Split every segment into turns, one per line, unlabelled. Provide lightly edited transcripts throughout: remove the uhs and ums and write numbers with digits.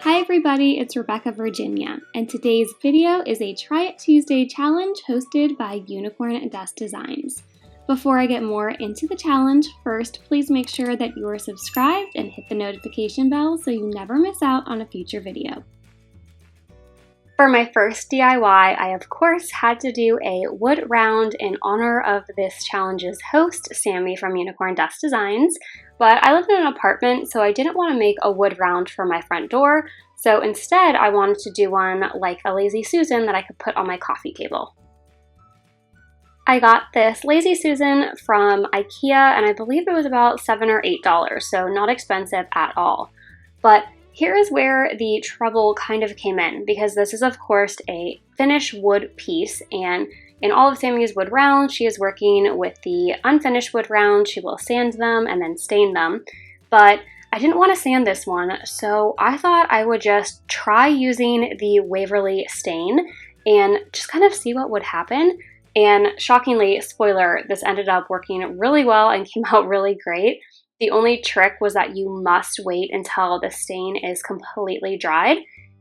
Hi everybody, it's Rebecca Virginia, and today's video is a Try It Tuesday challenge hosted by Unicorn Dust Designs. Before I get more into the challenge, first please make sure that you are subscribed and hit the notification bell so you never miss out on a future video. For my first DIY, I of course had to do a wood round in honor of this challenge's host, Sammy from Unicorn Dust Designs, but I live in an apartment, so I didn't want to make a wood round for my front door, so instead I wanted to do one like a Lazy Susan that I could put on my coffee table. I got this Lazy Susan from IKEA, and I believe it was about $7 or $8, so not expensive at all. But here is where the trouble kind of came in, because this is of course a finished wood piece, and in all of Sammy's wood rounds, she is working with the unfinished wood rounds. She will sand them and then stain them, but I didn't want to sand this one, so I thought I would just try using the Waverly stain and just kind of see what would happen. And shockingly, spoiler, this ended up working really well and came out really great. The only trick was that you must wait until the stain is completely dried.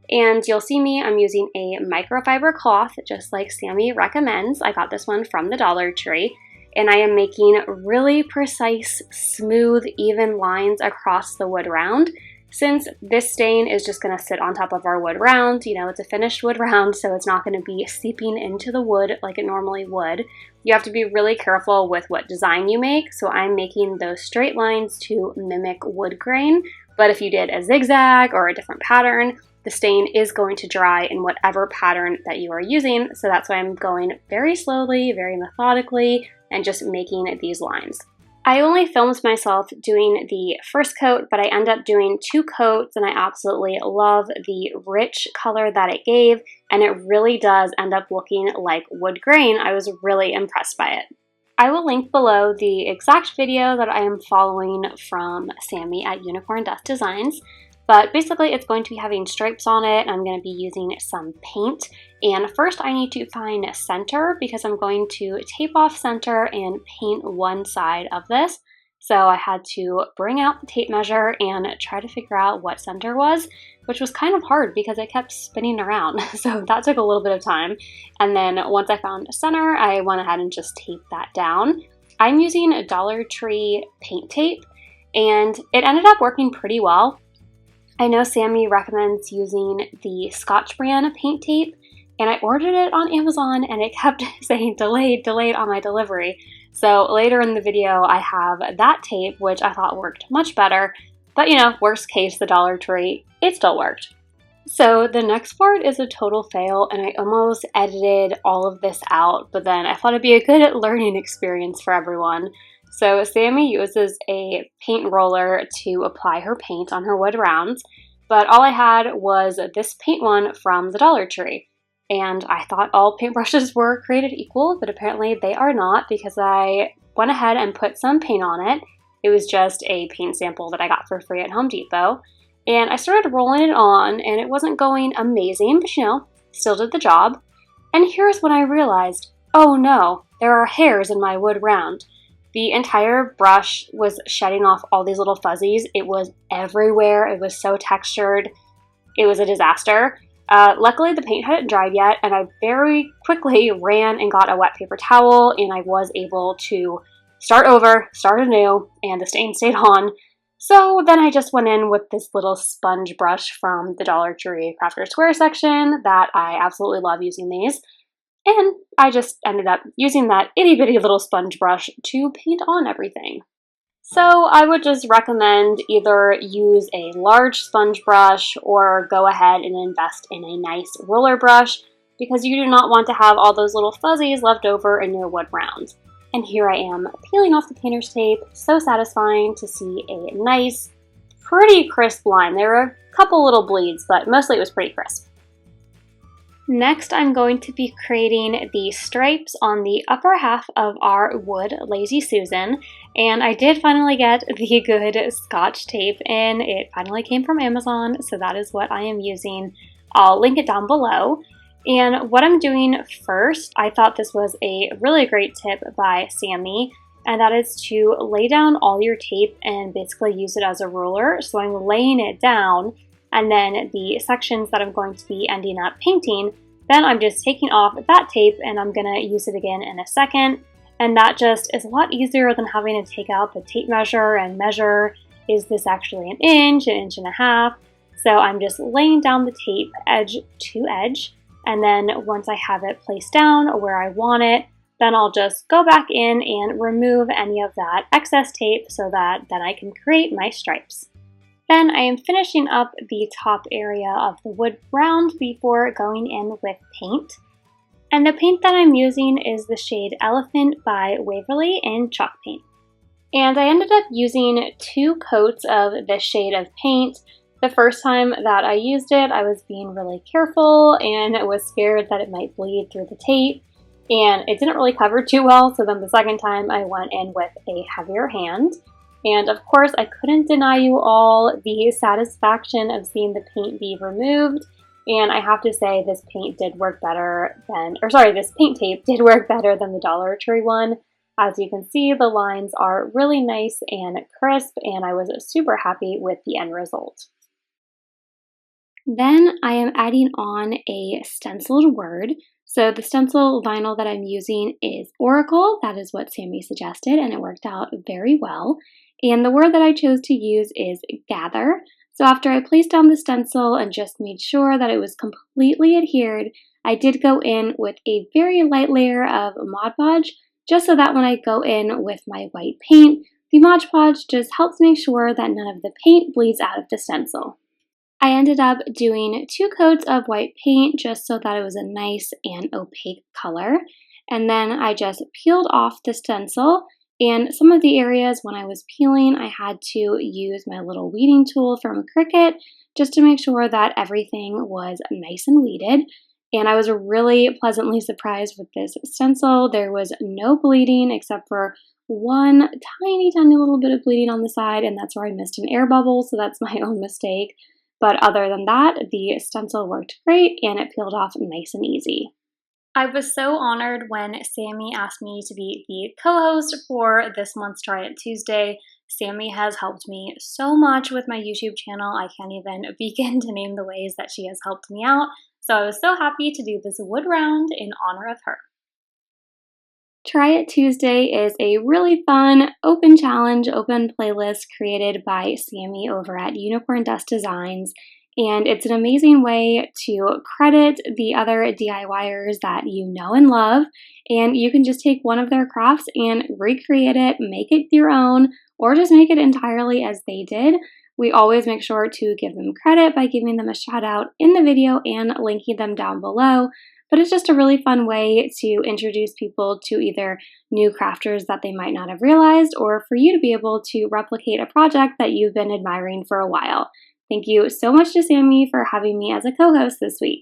And you'll see me, I'm using a microfiber cloth, just like Sammy recommends. I got this one from the Dollar Tree. And I am making really precise, smooth, even lines across the wood round. Since this stain is just going to sit on top of our wood round, you know, it's a finished wood round, so it's not going to be seeping into the wood like it normally would. You have to be really careful with what design you make, so I'm making those straight lines to mimic wood grain. But if you did a zigzag or a different pattern, the stain is going to dry in whatever pattern that you are using, so that's why I'm going very slowly, very methodically, and just making these lines. I only filmed myself doing the first coat, but I end up doing 2 coats, and I absolutely love the rich color that it gave, and it really does end up looking like wood grain. I was really impressed by it. I will link below the exact video that I am following from Sammy at Unicorn Dust Designs. But basically it's going to be having stripes on it, and I'm going to be using some paint. And first I need to find center, because I'm going to tape off center and paint one side of this. So I had to bring out the tape measure and try to figure out what center was, which was kind of hard because I kept spinning around. So that took a little bit of time. And then once I found center, I went ahead and just taped that down. I'm using a Dollar Tree paint tape, and it ended up working pretty well. I know Sammy recommends using the Scotch brand paint tape, and I ordered it on Amazon and it kept saying delayed on my delivery. So later in the video I have that tape, which I thought worked much better, but you know, worst case, the Dollar Tree, it still worked. So the next part is a total fail, and I almost edited all of this out, but then I thought it'd be a good learning experience for everyone. So Sammy uses a paint roller to apply her paint on her wood rounds, but all I had was this paint one from the Dollar Tree. And I thought all paintbrushes were created equal, but apparently they are not, because I went ahead and put some paint on it. It was just a paint sample that I got for free at Home Depot. And I started rolling it on, and it wasn't going amazing, but you know, still did the job. And here's when I realized, oh no, there are hairs in my wood round. The entire brush was shedding off all these little fuzzies. It was everywhere. It was so textured. It was a disaster. Luckily, the paint hadn't dried yet, and I very quickly ran and got a wet paper towel, and I was able to start over, start anew, and the stain stayed on. So then I just went in with this little sponge brush from the Dollar Tree Crafter Square section that I absolutely love using these. And I just ended up using that itty bitty little sponge brush to paint on everything. So I would just recommend either use a large sponge brush or go ahead and invest in a nice roller brush, because you do not want to have all those little fuzzies left over in your wood rounds. And here I am peeling off the painter's tape. So satisfying to see a nice, pretty crisp line. There were a couple little bleeds, but mostly it was pretty crisp. Next, I'm going to be creating the stripes on the upper half of our wood Lazy Susan, and I did finally get the good Scotch tape, and it finally came from Amazon, so that is what I am using. I'll link it down below. And what I'm doing first, I thought this was a really great tip by Sammy, and that is to lay down all your tape and basically use it as a ruler. So I'm laying it down, and then the sections that I'm going to be ending up painting, then I'm just taking off that tape and I'm gonna use it again in a second. And that just is a lot easier than having to take out the tape measure and measure, is this actually an inch and a half? So I'm just laying down the tape edge to edge, and then once I have it placed down where I want it, then I'll just go back in and remove any of that excess tape so that then I can create my stripes. Then I am finishing up the top area of the wood ground before going in with paint. And the paint that I'm using is the shade Elephant by Waverly in chalk paint. And I ended up using 2 coats of this shade of paint. The first time that I used it, I was being really careful and was scared that it might bleed through the tape. And it didn't really cover too well, so then the second time I went in with a heavier hand. And of course, I couldn't deny you all the satisfaction of seeing the paint be removed. And I have to say this paint did work better than, this paint tape did work better than the Dollar Tree one. As you can see, the lines are really nice and crisp, and I was super happy with the end result. Then I am adding on a stenciled word. So the stencil vinyl that I'm using is Oracle. That is what Sammy suggested, and it worked out very well. And the word that I chose to use is gather. So after I placed down the stencil and just made sure that it was completely adhered, I did go in with a very light layer of Mod Podge, just so that when I go in with my white paint, the Mod Podge just helps make sure that none of the paint bleeds out of the stencil. I ended up doing 2 coats of white paint just so that it was a nice and opaque color. And then I just peeled off the stencil. And some of the areas when I was peeling, I had to use my little weeding tool from Cricut just to make sure that everything was nice and weeded. And I was really pleasantly surprised with this stencil. There was no bleeding except for one tiny little bit of bleeding on the side, and that's where I missed an air bubble, so that's my own mistake. But other than that, the stencil worked great and it peeled off nice and easy. I was so honored when Sammy asked me to be the co-host for this month's Try It Tuesday. Sammy has helped me so much with my YouTube channel. I can't even begin to name the ways that she has helped me out. So I was so happy to do this wood round in honor of her. Try It Tuesday is a really fun, open challenge, open playlist created by Sammy over at Unicorn Dust Designs. And it's an amazing way to credit the other DIYers that you know and love. And you can just take one of their crafts and recreate it, make it your own, or just make it entirely as they did. We always make sure to give them credit by giving them a shout out in the video and linking them down below. But it's just a really fun way to introduce people to either new crafters that they might not have realized, or for you to be able to replicate a project that you've been admiring for a while. Thank you so much to Sammy for having me as a co-host this week.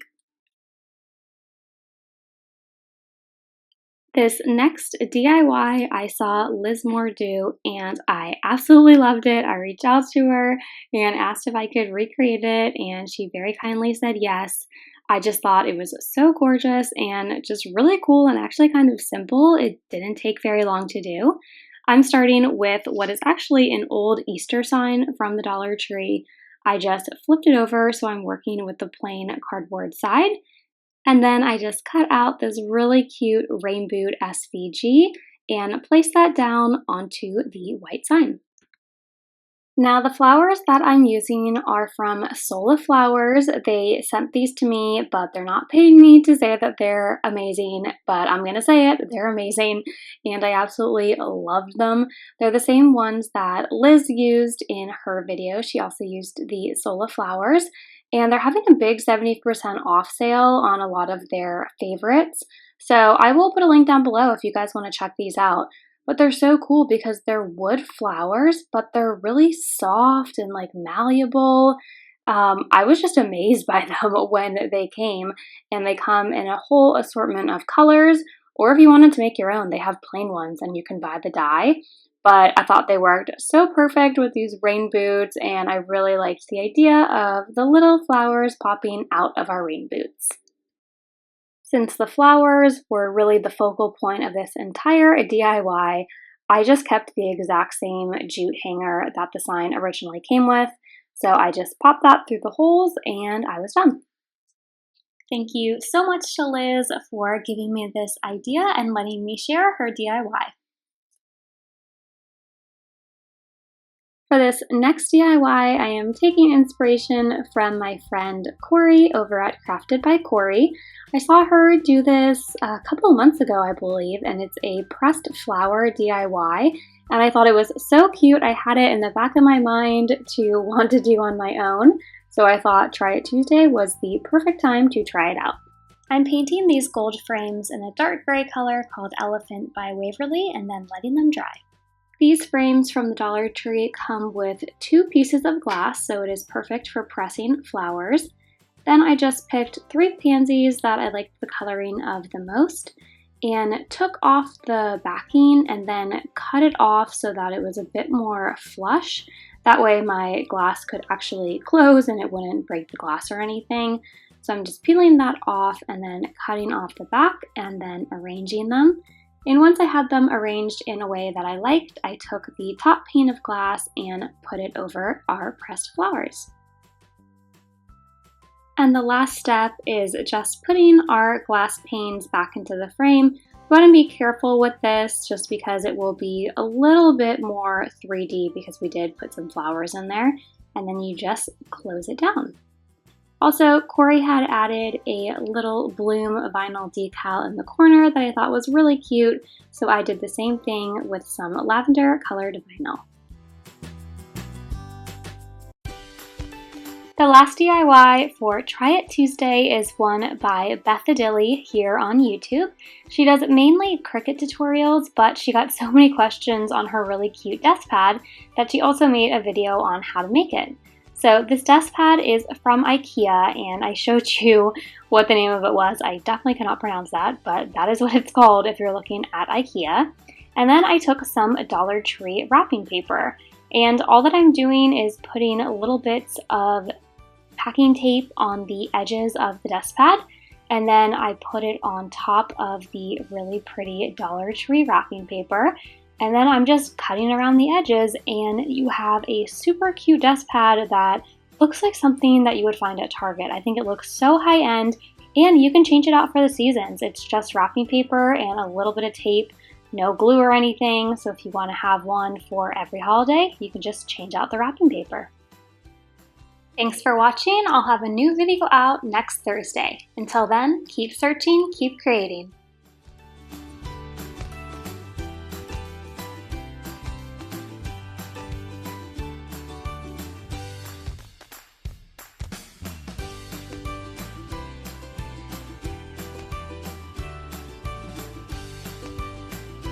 This next DIY I saw Liz Moore do, and I absolutely loved it. I reached out to her and asked if I could recreate it, and she very kindly said yes. I just thought it was so gorgeous and just really cool and actually kind of simple. It didn't take very long to do. I'm starting with what is actually an old Easter sign from the Dollar Tree. I just flipped it over so I'm working with the plain cardboard side. And then I just cut out this really cute rainbow SVG and placed that down onto the white sign. Now the flowers that I'm using are from Sola Flowers. They sent these to me, but they're not paying me to say that they're amazing, but I'm gonna say it, they're amazing, and I absolutely loved them. They're the same ones that Liz used in her video. She also used the Sola Flowers, and they're having a big 70% off sale on a lot of their favorites. So I will put a link down below if you guys want to check these out. But they're so cool because they're wood flowers, but they're really soft and like malleable. I was just amazed by them when they came, and they come in a whole assortment of colors, or if you wanted to make your own, they have plain ones and you can buy the dye. But I thought they worked so perfect with these rain boots, and I really liked the idea of the little flowers popping out of our rain boots. Since the flowers were really the focal point of this entire DIY, I just kept the exact same jute hanger that the sign originally came with. So I just popped that through the holes and I was done. Thank you so much to Liz for giving me this idea and letting me share her DIY. For this next DIY, I am taking inspiration from my friend Corie over at Crafted by Corie. I saw her do this a couple of months ago, I believe, and it's a pressed flower DIY. And I thought it was so cute, I had it in the back of my mind to want to do on my own. So I thought Try It Tuesday was the perfect time to try it out. I'm painting these gold frames in a dark gray color called Elephant by Waverly and then letting them dry. These frames from the Dollar Tree come with 2 pieces of glass, so it is perfect for pressing flowers. Then I just picked 3 pansies that I liked the coloring of the most and took off the backing and then cut it off so that it was a bit more flush. That way my glass could actually close and it wouldn't break the glass or anything. So I'm just peeling that off and then cutting off the back and then arranging them. And once I had them arranged in a way that I liked, I took the top pane of glass and put it over our pressed flowers. And the last step is just putting our glass panes back into the frame. You want to be careful with this just because it will be a little bit more 3D because we did put some flowers in there, and then you just close it down. Also, Corie had added a little bloom vinyl decal in the corner that I thought was really cute, so I did the same thing with some lavender colored vinyl. The last DIY for Try It Tuesday is one by Bethadilly here on YouTube. She does mainly Cricut tutorials, but she got so many questions on her really cute desk pad that she also made a video on how to make it. So this desk pad is from IKEA, and I showed you what the name of it was. I definitely cannot pronounce that, but that is what it's called if you're looking at IKEA. And then I took some Dollar Tree wrapping paper, and all that I'm doing is putting little bits of packing tape on the edges of the desk pad, and then I put it on top of the really pretty Dollar Tree wrapping paper. And then I'm just cutting around the edges and you have a super cute desk pad that looks like something that you would find at Target. I think it looks so high-end and you can change it out for the seasons. It's just wrapping paper and a little bit of tape, no glue or anything. So if you want to have one for every holiday, you can just change out the wrapping paper. Thanks for watching. I'll have a new video out next Thursday. Until then, keep searching, keep creating.